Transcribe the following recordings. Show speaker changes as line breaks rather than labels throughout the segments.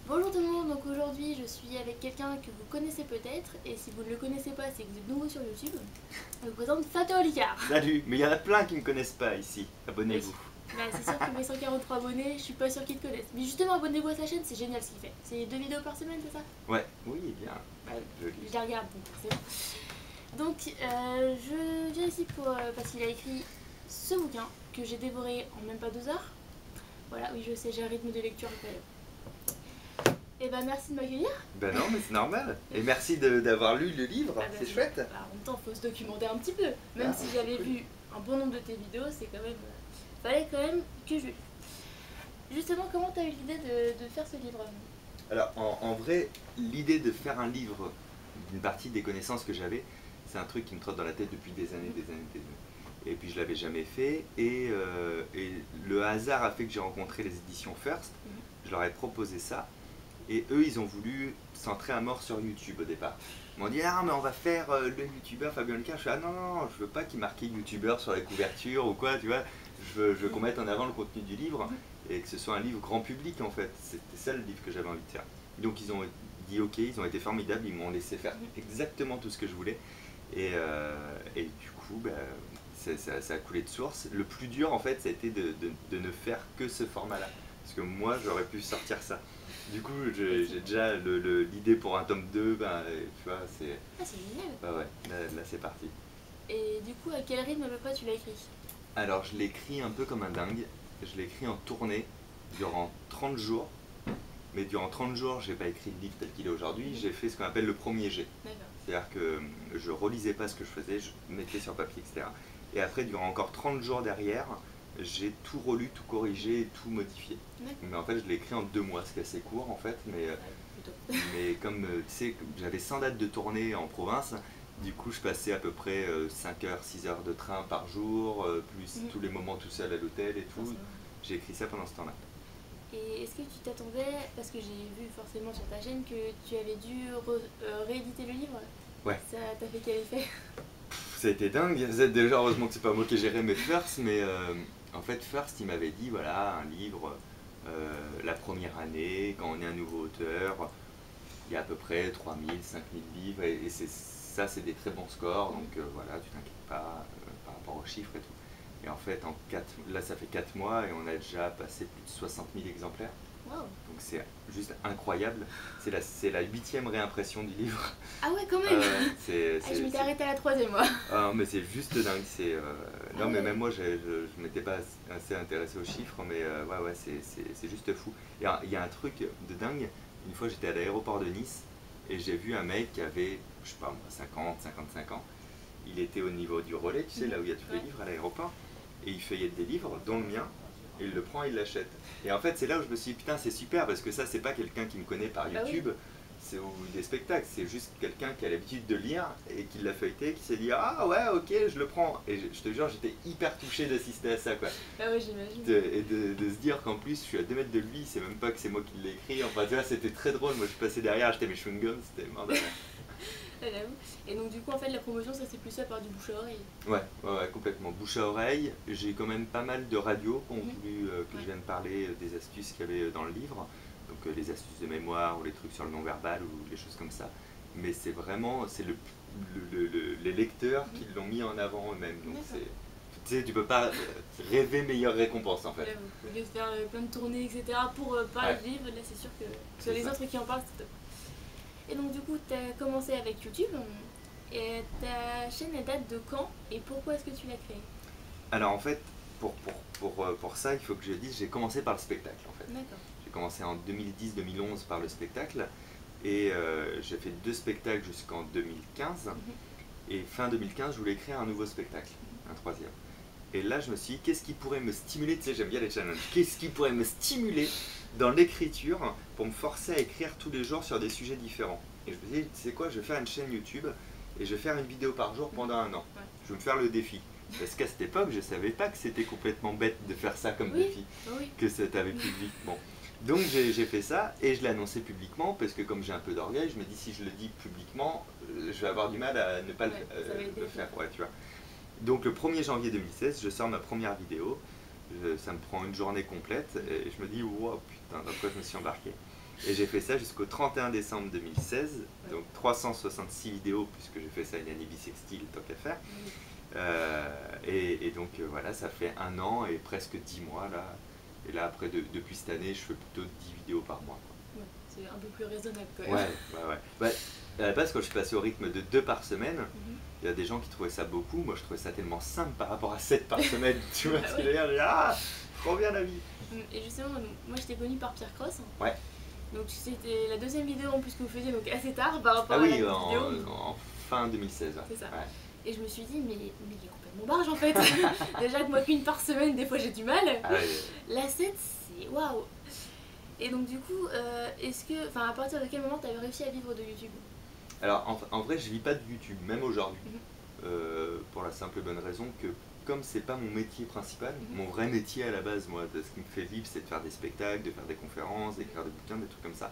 Bonjour tout le monde, donc aujourd'hui je suis avec quelqu'un que vous connaissez peut-être, et si vous ne le connaissez pas, c'est que vous êtes nouveau sur YouTube. Je vous présente Fatou Olicard.
Salut, mais il y en a plein qui ne me connaissent pas ici. Abonnez-vous.
Bah, c'est sûr que mes 143 abonnés, je suis pas sûr qu'ils te connaissent. Mais justement, abonnez-vous à sa chaîne, c'est génial ce qu'il fait. C'est 2 vidéos par semaine, c'est ça?
Ouais, oui, bien.
Ouais,
Joli.
je les regarde, donc c'est bon. Donc je viens ici parce qu'il a écrit ce bouquin que j'ai dévoré en même pas 2 heures. Voilà, oui je sais, j'ai un rythme de lecture incroyable. Et bah merci de m'accueillir.
Ben non, mais c'est normal. Et merci d'avoir lu le livre,
Ah bah,
c'est chouette.
Bah, en même temps, faut se documenter un petit peu. Même
Ah,
si j'avais
cool.
vu un bon nombre de tes vidéos, c'est quand même. Fallait quand même que je lise. Justement, comment t'as eu l'idée de faire ce livre?
Alors, en vrai, l'idée de faire un livre d'une partie des connaissances que j'avais, c'est un truc qui me trotte dans la tête depuis des années, des années, des années. Et puis je l'avais jamais fait. Et le hasard a fait que j'ai rencontré les éditions First. Je leur ai proposé ça. Et eux, ils ont voulu centrer à mort sur YouTube au départ. Ils m'ont dit, ah, mais on va faire le youtubeur Fabien Olicard. Je suis, ah non, non, je veux pas qu'il marque youtubeur sur la couverture ou quoi, tu vois. Je veux qu'on mette en avant le contenu du livre et que ce soit un livre grand public en fait. C'était ça le livre que j'avais envie de faire. Donc ils ont dit ok, ils ont été formidables, ils m'ont laissé faire exactement tout ce que je voulais. Et du coup, bah, ça a coulé de source. Le plus dur en fait, ça a été de ne faire que ce format-là. Parce que moi, j'aurais pu sortir ça. Du coup, j'ai déjà l'idée pour un tome 2, ben, tu vois, c'est...
Ah, c'est génial.
Bah ouais, là c'est parti.
Et du coup, à quel rythme à peu près tu l'as écrit?
Alors, je l'écris un peu comme un dingue. Je l'écris en tournée durant 30 jours. Mais durant 30 jours, j'ai pas écrit le livre tel qu'il est aujourd'hui. J'ai fait ce qu'on appelle le premier jet.
D'accord.
C'est-à-dire que je relisais pas ce que je faisais, je mettais sur papier, etc. Et après, durant encore 30 jours derrière, j'ai tout relu, tout corrigé, tout modifié. Mais en fait, je l'ai écrit en 2 mois, ce qui est assez court en fait. Mais comme tu sais, j'avais 100 dates de tournée en province, du coup, je passais à peu près 5 heures, 6 heures de train par jour, plus tous les moments tout seul à l'hôtel et tout. J'ai écrit ça pendant ce temps-là.
Et est-ce que tu t'attendais, parce que j'ai vu forcément sur ta chaîne que tu avais dû rééditer le livre?
Ouais.
Ça t'a fait quel effet?
Ça a été dingue. Déjà, heureusement que c'est pas moi qui ai géré mes First, mais en fait, First, il m'avait dit voilà, un livre, la première année, quand on est un nouveau auteur, il y a à peu près 3000, 5000 livres, et ça, c'est des très bons scores, donc voilà, tu t'inquiètes pas par rapport aux chiffres et tout. Et en fait, là, ça fait 4 mois et on a déjà passé plus de 60 000 exemplaires.
Wow.
Donc c'est juste incroyable. C'est la 8e réimpression du livre.
Ah ouais, quand même. Je m'étais arrêtée à la 3e, moi.
Ah, mais c'est juste dingue. Non, mais
ouais.
même moi, je ne m'étais pas assez intéressé aux chiffres, mais ouais, c'est juste fou. Et il y a un truc de dingue. Une fois, j'étais à l'aéroport de Nice et j'ai vu un mec qui avait, je sais pas moi, 50, 55 ans. Il était au niveau du relais, tu sais, là où il y a tous les livres à l'aéroport. Et il feuillette des livres, dont le mien, et il le prend et il l'achète. Et en fait, c'est là où je me suis dit, putain, c'est super, parce que ça, c'est pas quelqu'un qui me connaît par YouTube, ou des spectacles, c'est juste quelqu'un qui a l'habitude de lire et qui l'a feuilleté, qui s'est dit, ah ouais, ok, je le prends. Et je te jure, j'étais hyper touché d'assister à ça, quoi.
Ah ouais, j'imagine.
Et de se dire qu'en plus, je suis à 2 mètres de lui, c'est même pas que c'est moi qui l'ai écrit. Enfin, tu vois, c'était très drôle. Moi, je suis passé derrière, acheter mes chewing-gums, c'était mort de rire.
Et donc du coup en fait la promotion ça c'est plus ça par du bouche à oreille.
Ouais, complètement. Bouche à oreille. J'ai quand même pas mal de radios qui ont voulu que je vienne parler des astuces qu'il y avait dans le livre. Donc les astuces de mémoire ou les trucs sur le non-verbal ou les choses comme ça. Mais c'est vraiment, c'est les lecteurs qui l'ont mis en avant eux-mêmes. Donc tu sais, tu peux pas rêver meilleure récompense en fait.
Au lieu de faire plein de tournées etc. pour parler de livre, là c'est sûr que c'est les autres qui en parlent, c'est top. Et donc du coup, tu as commencé avec YouTube, et ta chaîne elle date de quand et pourquoi est-ce que tu l'as créée?
Alors en fait, pour ça, il faut que je dise, j'ai commencé par le spectacle en fait. J'ai commencé en 2010-2011 par le spectacle, et j'ai fait 2 spectacles jusqu'en 2015, et fin 2015, je voulais créer un nouveau spectacle, un 3e. Et là, je me suis dit, qu'est-ce qui pourrait me stimuler, tu sais, j'aime bien les challenges, qu'est-ce qui pourrait me stimuler dans l'écriture pour me forcer à écrire tous les jours sur des sujets différents. Et je me dis, tu sais quoi, je vais faire une chaîne YouTube et je vais faire une vidéo par jour pendant 1 an. Je vais me faire le défi. Parce qu'à cette époque, je savais pas que c'était complètement bête de faire ça comme défi, que ça t'avait public. Bon. Donc j'ai fait ça et je l'ai annoncé publiquement parce que comme j'ai un peu d'orgueil, je me dis si je le dis publiquement, je vais avoir du mal à ne pas le faire. Ouais, tu vois. Donc le 1er janvier 2016, je sors ma première vidéo. Ça me prend une journée complète et je me dis wow putain dans quoi je me suis embarqué. Et j'ai fait ça jusqu'au 31 décembre 2016, donc 366 vidéos, puisque j'ai fait ça une année bissextile, tant qu'à faire. Et donc voilà, ça fait 1 an et presque 10 mois là. Et là, après, depuis cette année, je fais plutôt 10 vidéos par mois.
Ouais, c'est un peu plus raisonnable quand même.
Ouais. À la base, quand je suis passé au rythme de 2 par semaine, il y a des gens qui trouvaient ça beaucoup. Moi, je trouvais ça tellement simple par rapport à 7 par semaine. Tu vois ce que je veux dire? Ah, trop bien la vie.
Et justement, moi, j'étais connue par Pierre Cross.
Ouais.
Donc c'était la deuxième vidéo en plus que vous faisiez, donc assez tard par rapport
Ah
à la
oui,
vidéo.
en fin 2016. Ouais.
C'est ça.
Ouais.
Et je me suis dit, mais il est complètement barge en fait. Déjà que moi, qu'une par semaine, des fois j'ai du mal.
Ah ouais.
La 7, c'est waouh. Et donc, du coup, à partir de quel moment tu avais réussi à vivre de YouTube?
Alors, en vrai, je vis pas de YouTube, même aujourd'hui. Pour la simple et bonne raison que, comme c'est pas mon métier principal, mon vrai métier à la base, moi, ce qui me fait vivre, c'est de faire des spectacles, de faire des conférences, d'écrire des bouquins, des trucs comme ça.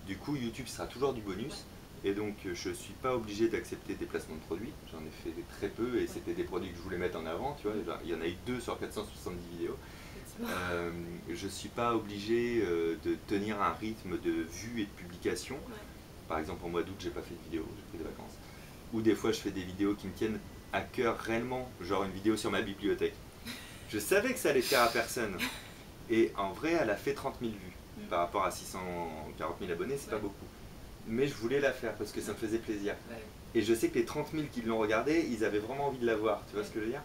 Du coup, YouTube sera toujours du bonus. Et donc, je suis pas obligé d'accepter des placements de produits. J'en ai fait très peu et c'était des produits que je voulais mettre en avant. Tu vois, il y en a eu 2 sur 470 vidéos. Je suis pas obligé de tenir un rythme de vues et de publication. Par exemple, au mois d'août, j'ai pas fait de vidéo, j'ai pris des vacances. Ou des fois, je fais des vidéos qui me tiennent à cœur réellement, genre une vidéo sur ma bibliothèque. Je savais que ça allait faire à personne. Et en vrai, elle a fait 30 000 vues. Par rapport à 640 000 abonnés, c'est pas beaucoup. Mais je voulais la faire parce que ça me faisait plaisir. Et je sais que les 30 000 qui l'ont regardé, ils avaient vraiment envie de la voir. Tu vois ce que je veux dire?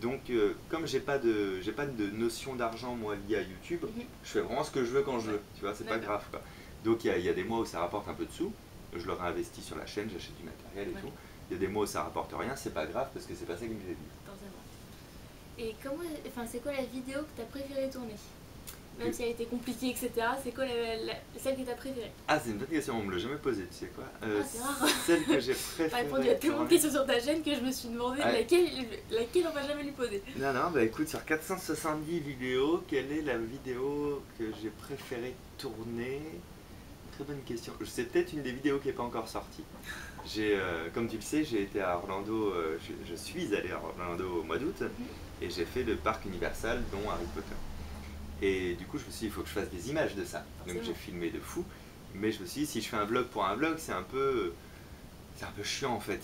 Donc, comme j'ai pas de notion d'argent, moi, liée à YouTube, je fais vraiment ce que je veux quand je veux. Tu vois, c'est pas grave, quoi. Donc, il y a des mois où ça rapporte un peu de sous. Je le réinvestis sur la chaîne, j'achète du matériel et tout. Il y a des mois où ça rapporte rien, c'est pas grave parce que c'est pas ça qui me fait vivre.
Et c'est quoi la vidéo que tu as préféré tourner? Même si elle était compliquée, etc. C'est quoi celle que tu as préférée?
Ah, c'est une bonne question, on me l'a jamais posée, tu sais quoi.
C'est rare.
Celle que j'ai préférée.
Tu as répondu à tellement de questions sur ta chaîne que je me suis demandé laquelle on va jamais lui poser.
Non, bah écoute, sur 470 vidéos, quelle est la vidéo que j'ai préféré tourner? Très bonne question. C'est peut-être une des vidéos qui n'est pas encore sortie. Comme tu le sais, j'ai été à Orlando, je suis allé à Orlando au mois d'août et j'ai fait le parc Universal dont Harry Potter. Et du coup, je me suis dit, il faut que je fasse des images de ça. Donc j'ai filmé de fou. Mais je me suis dit, si je fais un vlog pour un vlog, c'est un peu chiant en fait.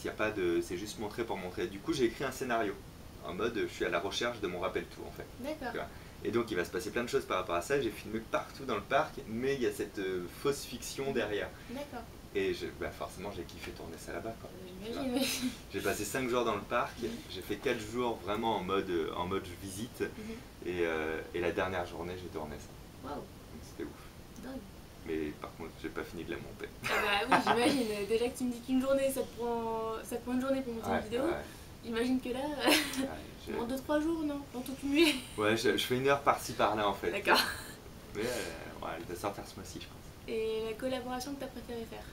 C'est juste montrer pour montrer. Du coup, j'ai écrit un scénario. En mode, je suis à la recherche de mon rappel tout en fait.
D'accord.
Et donc, il va se passer plein de choses par rapport à ça. J'ai filmé partout dans le parc, mais il y a cette fausse fiction derrière.
D'accord.
Et forcément, j'ai kiffé tourner ça là-bas.
J'imagine, oui.
J'ai passé 5 jours dans le parc, j'ai fait 4 jours vraiment en mode visite, et la dernière journée, j'ai tourné ça.
Waouh.
C'était ouf.
Dingue.
Mais par contre, j'ai pas fini de la monter.
Ah bah oui, j'imagine. Déjà que tu me dis qu'une journée, ça te prend une journée pour monter une vidéo. J'imagine que là, en 2-3 jours, non? Dans tout cumuler.
Ouais, je fais 1 heure par-ci par-là en fait.
D'accord.
Mais elle va sortir ce mois-ci, je pense.
Et la collaboration que tu as préféré faire?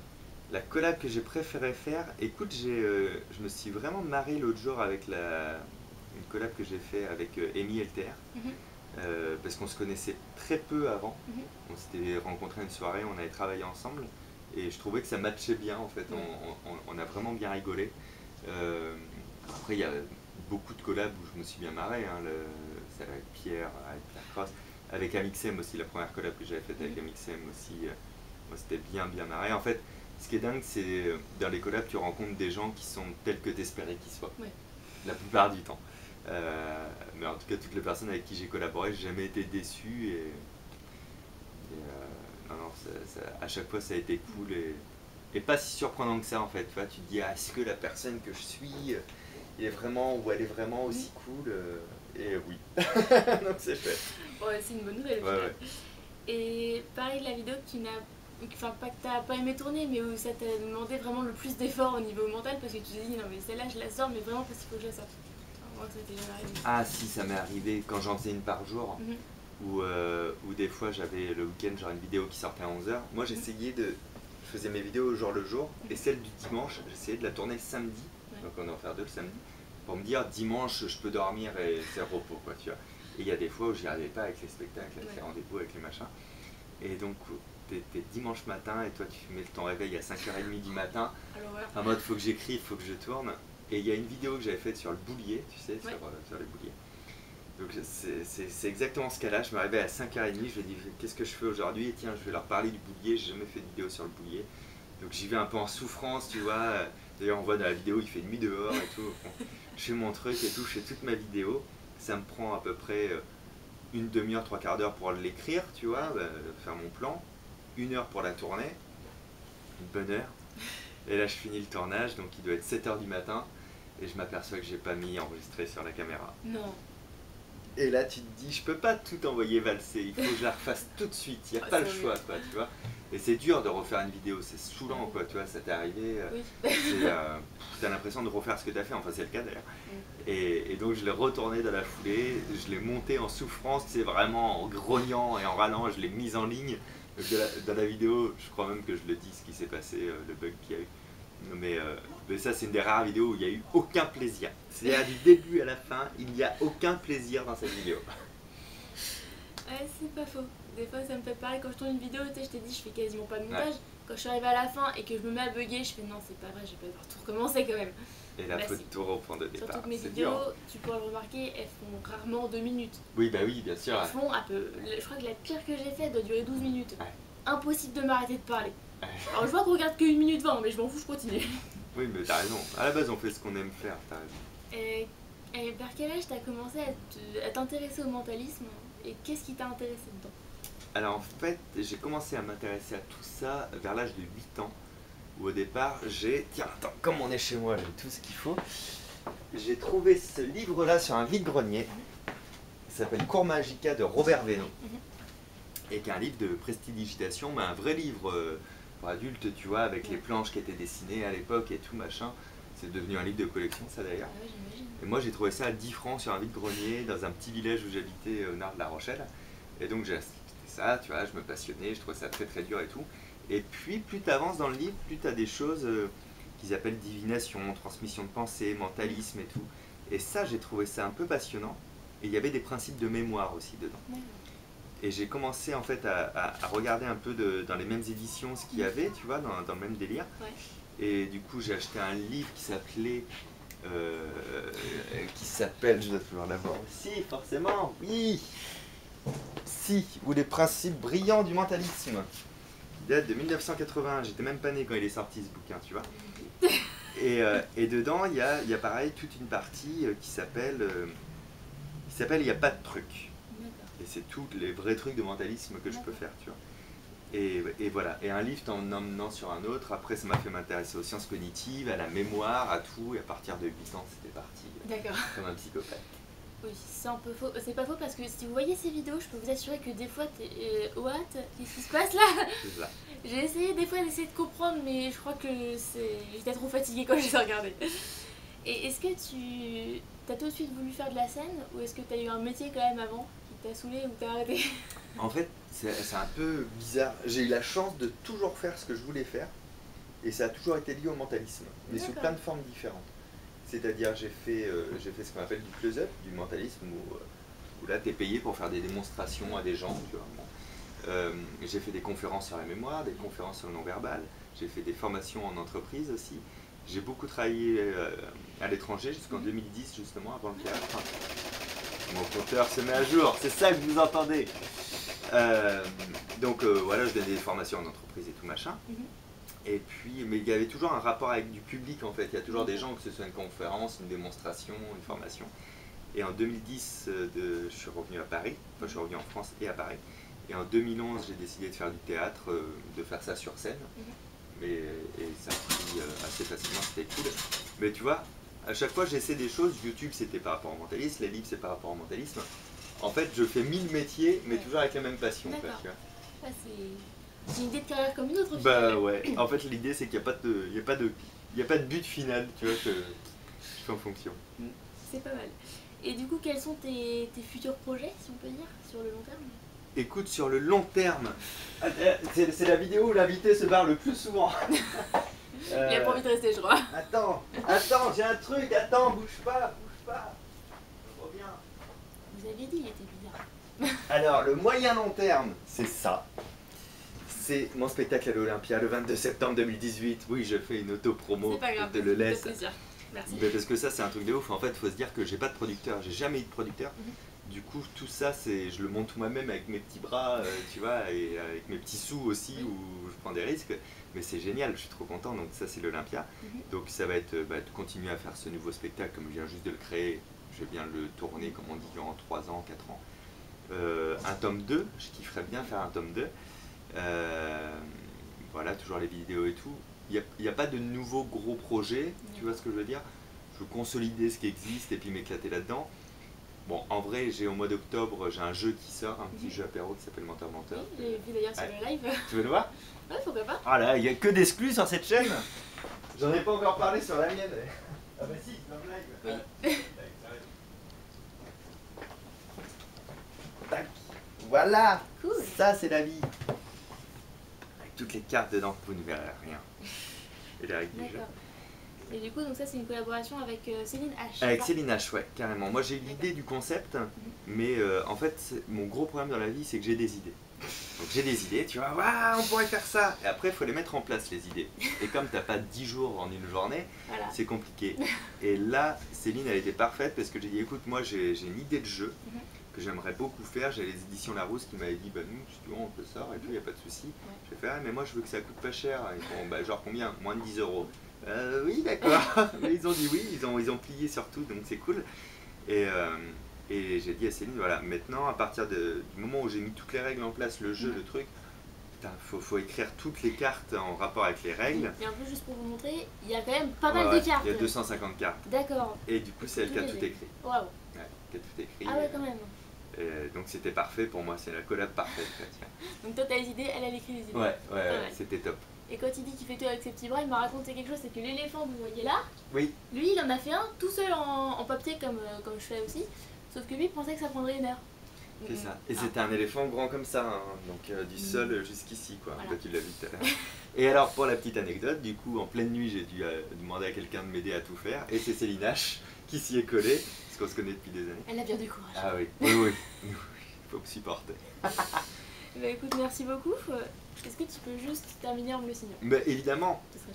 La collab que j'ai préféré faire, écoute, je me suis vraiment marré l'autre jour avec une collab que j'ai fait avec Amy LTR. Parce qu'on se connaissait très peu avant. On s'était rencontrés une soirée, on avait travaillé ensemble et je trouvais que ça matchait bien en fait. On a vraiment bien rigolé. Après, il y a beaucoup de collabs où je me suis bien marré. Celle avec Pierre Cross, avec Amixem aussi, la première collab que j'avais faite avec Amixem aussi. Moi, c'était bien marré. En fait, ce qui est dingue, c'est dans les collabs, tu rencontres des gens qui sont tels que tu espérais qu'ils soient. La plupart du temps. Mais en tout cas, toutes les personnes avec qui j'ai collaboré, j'ai jamais été déçu. À chaque fois, ça a été cool et pas si surprenant que ça en fait. Tu vois, tu te dis, est-ce que la personne que je suis, elle est vraiment aussi cool? Et oui. Donc c'est fait.
Ouais, c'est une bonne nouvelle. Et pareil, la vidéo que tu n'as. Enfin, pas que t'as pas aimé tourner, mais où ça t'a demandé vraiment le plus d'efforts au niveau mental parce que tu t'es dit non, mais celle-là je la sors, mais vraiment parce qu'il faut que je la sorte. Moi, ça t'est jamais arrivé.
Ah, si, ça m'est arrivé quand j'en faisais une par jour, où des fois j'avais le week-end, genre une vidéo qui sortait à 11h. Moi, j'essayais je faisais mes vidéos au jour le jour, et celle du dimanche, j'essayais de la tourner le samedi, donc on va en faire 2 le samedi, pour me dire dimanche je peux dormir et c'est repos, quoi, tu vois. Et il y a des fois où j'y arrivais pas avec les spectacles, avec les rendez-vous, avec les machins, et donc. T'es dimanche matin et toi tu mets ton réveil à 5h30 du matin en mode faut que j'écrive, faut que je tourne. Et il y a une vidéo que j'avais faite sur le boulier, tu sais, sur les bouliers. Donc c'est exactement ce cas-là. Je me réveille à 5h30, je me dis qu'est-ce que je fais aujourd'hui? Et tiens, je vais leur parler du boulier, j'ai jamais fait de vidéo sur le boulier. Donc j'y vais un peu en souffrance, tu vois. D'ailleurs on voit dans la vidéo, il fait nuit dehors et tout. Bon, je fais mon truc et tout, je fais toute ma vidéo. Ça me prend à peu près une demi-heure, trois quarts d'heure pour l'écrire, tu vois, faire mon plan. 1 heure pour la tourner, une bonne heure. Et là je finis le tournage, donc il doit être 7h du matin. Et je m'aperçois que j'ai pas mis enregistré sur la caméra.
Non.
Et là tu te dis, je peux pas tout envoyer valser, il faut que je la refasse tout de suite, il n'y a pas le choix, quoi, tu vois. Et c'est dur de refaire une vidéo, c'est saoulant, quoi, tu vois, ça t'est arrivé,
Oui.
t'as l'impression de refaire ce que t'as fait, enfin c'est le cas d'ailleurs. Et donc je l'ai retourné dans la foulée, je l'ai monté en souffrance, c'est vraiment en grognant et en râlant, je l'ai mise en ligne. Donc dans la vidéo, je crois même que je le dis ce qui s'est passé, le bug qu'il y a eu. Mais ça c'est une des rares vidéos où il n'y a eu aucun plaisir. C'est-à-dire du début à la fin, il n'y a aucun plaisir dans cette vidéo.
Ouais, c'est pas faux. Des fois ça me fait pareil quand je tourne une vidéo, tu sais, je t'ai dit je fais quasiment pas de montage. Quand je suis arrivée à la fin et que je me mets à bugger, je fais non c'est pas vrai, je vais pas devoir tout recommencer quand même.
Et là faut tout reprendre de départ.
Surtout que mes
c'est
vidéos,
dur.
tu pourras le remarquer, elles font rarement 2 minutes.
Oui bah oui bien sûr.
Elles font un peu. Je crois que la pire que j'ai faite doit durer 12 minutes.
Ouais.
Impossible de m'arrêter de parler.
Ouais.
Alors je vois qu'on regarde que 1 minute 20, mais je m'en fous, je continue.
Oui mais t'as raison, à la base on fait ce qu'on aime faire, t'as raison.
Et vers quel âge t'as commencé à t'intéresser au mentalisme et qu'est-ce qui t'a intéressé dedans?
Alors en fait j'ai commencé à m'intéresser à tout ça vers l'âge de 8 ans. Où au départ j'ai... Tiens attends, comme on est chez moi, j'ai tout ce qu'il faut. J'ai trouvé ce livre là sur un vide-grenier. Il s'appelle Cours Magica de Robert Veno. Et qui est un livre de prestidigitation, mais un vrai livre pour adultes, tu vois, avec les planches qui étaient dessinées à l'époque et tout machin. C'est devenu un livre de collection ça d'ailleurs.
Ah ouais, j'imagine.
Et moi j'ai trouvé ça à 10 francs sur un vide-grenier dans un petit village où j'habitais au nord de La Rochelle. Et donc j'ai acheté ça, tu vois, je me passionnais, je trouvais ça très très dur et tout. Et puis plus tu avances dans le livre, plus tu as des choses qu'ils appellent divination, transmission de pensée, mentalisme et tout. Et ça j'ai trouvé ça un peu passionnant. Et il y avait des principes de mémoire aussi dedans.
D'accord.
Et j'ai commencé en fait à regarder un peu dans les mêmes éditions ce qu'il y avait, tu vois, dans le même délire.
Ouais.
Et du coup j'ai acheté un livre qui s'appelle, je dois toujours l'avoir aussi, forcément, oui, si, ou les principes brillants du mentalisme. Il date de 1981, j'étais même pas né quand il est sorti ce bouquin, tu vois. Et dedans il y a pareil toute une partie qui s'appelle Il n'y a pas de truc. Et c'est tous les vrais trucs de mentalisme que je peux faire, tu vois. Et voilà, et un livre en emmenant sur un autre, après ça m'a fait m'intéresser aux sciences cognitives, à la mémoire, à tout, et à partir de 8 ans c'était parti comme un psychopathe.
Oui, c'est un peu faux. C'est pas faux parce que si vous voyez ces vidéos, je peux vous assurer que des fois, what? Qu'est-ce qui se passe là?
C'est ça.
J'ai essayé des fois d'essayer de comprendre, mais je crois que j'étais trop fatiguée quand j'ai regardé. Et est-ce que tu as tout de suite voulu faire de la scène ou est-ce que tu as eu un métier quand même avant qui t'a saoulé ou t'as arrêté?
En fait, c'est un peu bizarre. J'ai eu la chance de toujours faire ce que je voulais faire, et ça a toujours été lié au mentalisme, mais sous plein de formes différentes. C'est-à-dire, j'ai fait ce qu'on appelle du close-up, du mentalisme, où là, tu es payé pour faire des démonstrations à des gens, tu vois. Bon. J'ai fait des conférences sur la mémoire, des conférences sur le non-verbal, j'ai fait des formations en entreprise aussi. J'ai beaucoup travaillé à l'étranger jusqu'en 2010, justement, avant le théâtre. Mon compteur se met à jour, c'est ça que vous entendez. Donc voilà, je donnais des formations en entreprise et tout machin. Et puis, mais il y avait toujours un rapport avec du public en fait. Il y a toujours des gens, que ce soit une conférence, une démonstration, une formation. Et en 2010, je suis revenu à Paris. Enfin, je suis revenu en France et à Paris. Et en 2011, j'ai décidé de faire du théâtre, de faire ça sur scène. Et ça a pris assez facilement, c'était cool. Mais tu vois, à chaque fois j'essaie des choses. YouTube c'était par rapport au mentalisme, les livres c'est par rapport au mentalisme. En fait, je fais 1000 métiers, mais toujours avec la même passion. Quoi, tu vois.
Ah, c'est une idée de carrière comme une autre.
Bah ouais, en fait l'idée c'est qu'il n'y a pas de but final, tu vois, que je fais en fonction.
C'est pas mal. Et du coup, quels sont tes futurs projets, si on peut dire, sur le long terme?
Écoute, sur le long terme, c'est la vidéo où l'invité se barre le plus souvent.
Il a pas envie de rester, je crois.
Attends, j'ai un truc, bouge pas. Je reviens.
Vous aviez dit, il était bizarre.
Alors, le moyen long terme, c'est ça. C'est mon spectacle à l'Olympia le 22 septembre 2018. Oui, je fais une auto-promo,
C'est pas grave,
je te le laisse.
plaisir. Merci.
Mais parce que ça, c'est un truc de ouf. En fait, il faut se dire que j'ai pas de producteur, j'ai jamais eu de producteur. du coup, tout ça, je le monte moi-même avec mes petits bras, tu vois, et avec mes petits sous aussi, où je prends des risques. Mais c'est génial, je suis trop content. Donc ça, c'est l'Olympia. Donc ça va être de continuer à faire ce nouveau spectacle, comme je viens juste de le créer. Je vais bien le tourner, comme on dit, en 3 ans, 4 ans. Un tome 2, je kifferais bien faire un tome 2. Voilà, toujours les vidéos et tout. Il n'y a pas de nouveaux gros projets, tu vois ce que je veux dire. Je veux consolider ce qui existe et puis m'éclater là-dedans. Bon, en vrai, au mois d'octobre, j'ai un jeu qui sort, un petit jeu apéro qui s'appelle Menteur Menteur.
Oui, j'ai vu d'ailleurs sur le live.
Tu veux le voir?
Ouais, pourquoi pas.
Ah là, il n'y a que d'exclus sur cette chaîne. J'en ai pas encore parlé sur la mienne. Ah bah si, dans le live.
Oui.
Tac. Voilà.
Cool.
Ça, c'est la vie. Avec toutes les cartes dedans, vous ne verrez rien. Et les règles du jeu.
D'accord. Et du coup, donc ça c'est une collaboration avec Céline H.
Avec Céline H, ouais, carrément. Moi j'ai eu l'idée du concept, mais en fait, mon gros problème dans la vie, c'est que j'ai des idées. Donc j'ai des idées, tu vois, waouh, on pourrait faire ça. Et après, il faut les mettre en place, les idées. Et comme t'as pas 10 jours en une journée,
Voilà.
c'est compliqué. Et là, Céline, elle était parfaite parce que j'ai dit, écoute, moi j'ai une idée de jeu que j'aimerais beaucoup faire. J'ai les éditions Larousse qui m'avaient dit, bah nous, si tu veux, on peut ça, et tout, il n'y a pas de souci. Je vais faire, mais moi je veux que ça coûte pas cher. Ils font, bah genre combien? Moins de 10 €. Oui, d'accord. Mais ils ont dit oui, ils ont plié surtout, donc c'est cool. Et j'ai dit à Céline, voilà, maintenant, à partir du moment où j'ai mis toutes les règles en place, le jeu, le truc, putain, faut écrire toutes les cartes en rapport avec les règles.
Et en plus, juste pour vous montrer, il y a quand même pas mal de cartes.
Il y a 250 cartes.
D'accord.
Et du coup, c'est elle qui a tout écrit.
Waouh.
Ouais, qui a tout écrit.
Ah ouais, quand même.
Donc c'était parfait pour moi, c'est la collab parfaite.
Donc toi, t'as les idées, elle écrit les idées.
Ouais, c'était top.
Et quand il dit qu'il fait tout avec ses petits bras, il m'a raconté quelque chose, c'est que l'éléphant que vous voyez là,
oui.
Lui il en a fait un tout seul en papier comme je fais aussi, sauf que lui il pensait que ça prendrait 1 heure.
C'est ça. Et c'était un éléphant grand comme ça, hein, donc du sol jusqu'ici, quoi.
Voilà.
Toi tu l'as vu tout à l'heure. Et alors pour la petite anecdote, du coup en pleine nuit j'ai dû demander à quelqu'un de m'aider à tout faire, et c'est Céline H qui s'y est collée, parce qu'on se connaît depuis des années.
Elle a bien du courage.
Ah oui, oui. Il faut me supporter.
Bah écoute, merci beaucoup. Est-ce que tu peux juste terminer en me le signant?
Bah évidemment.
Ce serait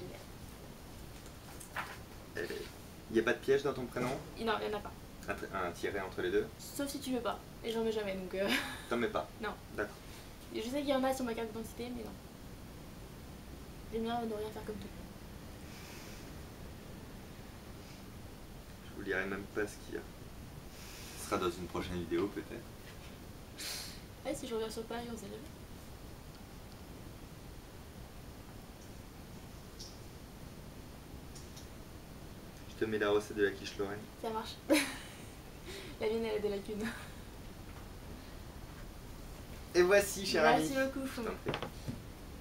génial.
Il n'y a pas de piège dans ton prénom?
Non, il n'y en a pas.
Un tiret entre les deux?
Sauf si tu veux pas. Et j'en mets jamais donc.
T'en mets pas?
Non.
D'accord.
Et je sais qu'il y en a sur ma carte d'identité, mais non. J'aime bien ne rien faire comme tout.
Je vous dirai même pas ce qu'il y a. Ce sera dans une prochaine vidéo peut-être.
Ouais, si je reviens sur Paris, on sait jamais.
Je te mets la recette de la quiche Lorraine.
Ça marche. La mienne, elle a des lacunes.
Et voici, cher ami.
Merci beaucoup.
Je t'en prie.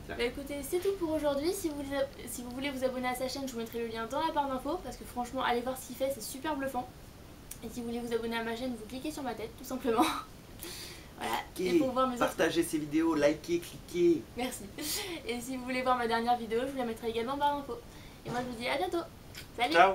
Bah écoutez, c'est tout pour aujourd'hui. Si vous voulez vous abonner à sa chaîne, je vous mettrai le lien dans la barre d'infos parce que franchement, allez voir ce qu'il fait, c'est super bluffant. Et si vous voulez vous abonner à ma chaîne, vous cliquez sur ma tête, tout simplement. Voilà.
Cliquez,
et pour voir mes
partagez ces vidéos, likez, cliquez.
Merci. Et si vous voulez voir ma dernière vidéo, je vous la mettrai également en barre d'infos. Et moi, je vous dis à bientôt. Salut.
Ciao.